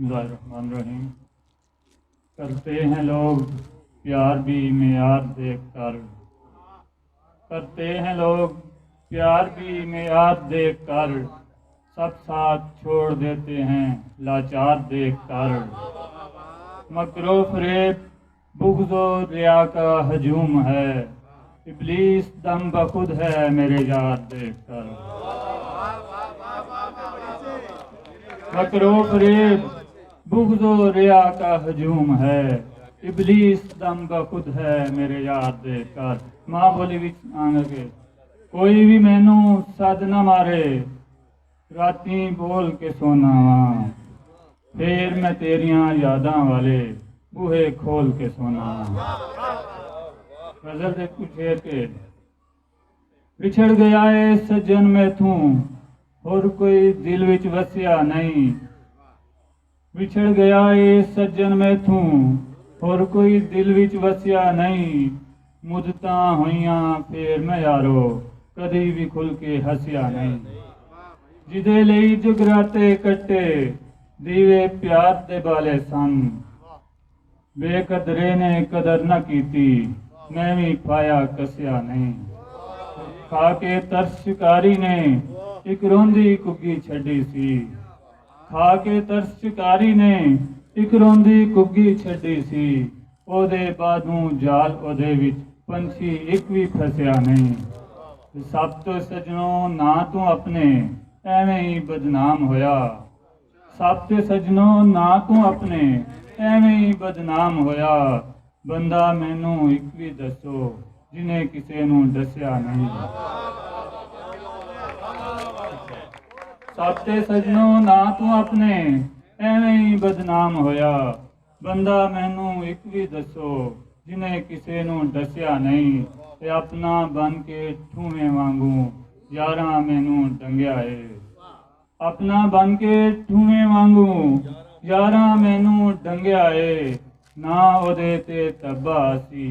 बिस्मिल्लाहिर्रहमानिर्रहीम। करते हैं लोग प्यार भी मेयार देख कर, करते हैं लोग प्यार भी मेयार देख कर, सब साथ छोड़ देते हैं लाचार देख कर। मकरो फरेब बुग़्ज़ो रिया का हजूम है, इब्लीस दम बखुद है मेरे यार देख कर। मकरो फरेब बुग़्ज़ो रिया का हजूम है, इब्लीस दम बखुद है मेरे यार देख कर। माँ बोली विच आंग के कोई भी मैनू सद ना मारे, राती बोल के सोना वा, फिर मैं तेरियां यादां वाले बूहे खोल के सोना वा। गजल दे कुछ शेर के विछड़ गया है सज्जन मैथों, होर कोई दिल विच वसिया नहीं। विछड़ गया है सज्जन मैथों, होर कोई दिल विच वसिया नहीं। मुद्दतां होइयां फिर मैं यारो, कदी भी खुल के हसिया नहीं। जिदे लई जगराते कट्टे दीवे प्यार दे बाले सन, बेकदरे ने कदर न कीती, मैं भी पाया कसिया नहीं। खा के तरस शिकारी ने एक रोंदी कुग्गी छड्डी सी, खा के तरस शिकारी ने एक रोंदी कुग्गी छड्डी सी। ओदे बादों जाल ओदे विच पंछी एक भी फसिया नहीं। सब तो सजनों ना तू अपने ਐਵੇਂ ਹੀ ਬਦਨਾਮ ਹੋਇਆ। ਸਭ ਤੇ ਸਜਣੋ ਨਾ ਤੂੰ ਆਪਣੇ ਐਵੇਂ ਹੀ ਬਦਨਾਮ ਹੋਇਆ। ਬੰਦਾ ਮੈਨੂੰ ਇੱਕ ਵੀ ਦੱਸੋ ਜਿਹਨੇ ਕਿਸੇ ਨੂੰ ਦੱਸਿਆ ਨਹੀਂ। ਸਭ ਤੇ ਸਜਣੋ ਨਾ ਤੂੰ ਆਪਣੇ ਐਵੇਂ ਹੀ ਬਦਨਾਮ ਹੋਇਆ। ਬੰਦਾ ਮੈਨੂੰ ਇੱਕ ਵੀ ਦੱਸੋ ਜਿਹਨੇ ਕਿਸੇ ਨੂੰ ਦੱਸਿਆ ਨਹੀਂ। ਤੇ ਆਪਣਾ ਬਣ ਕੇ ਠੂਵੇਂ ਵਾਂਗੂ यारा मैनू डंगिया है। अपना बन के ठूवें वांगू यारा मैनू डंगिया है। ना ओदे ते तब्बा सी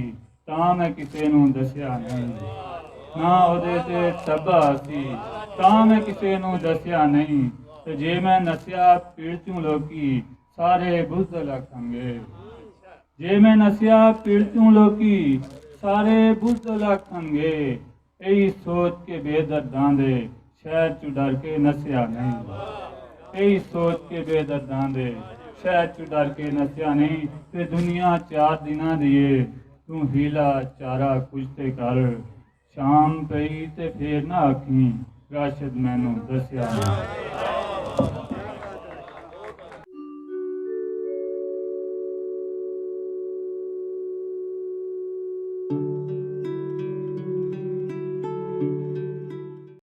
तां मैं किसे नू दसिया नहीं। ना ओदे ते तब्बा सी तां मैं किसे नू दसिया नहीं। ते जे मैं नसिया पीड़ चूं लोकी सारे बुज़दिल आखणगे। जे मैं नसिया पीड़ चूं लोकी सारे बुज़दिल आखणगे। यही सोच के बेदर्दां दे शहर चू डर के नसिया नहीं। यही सोच के बेदर्दां दे शहर चू डर के नसिया नहीं। ते दुनिया 4 दिनां दिए तू हीला चारा कुछ ते कर। शाम पई ते फिर ना आखी राशिद मैनू दसिया नहीं।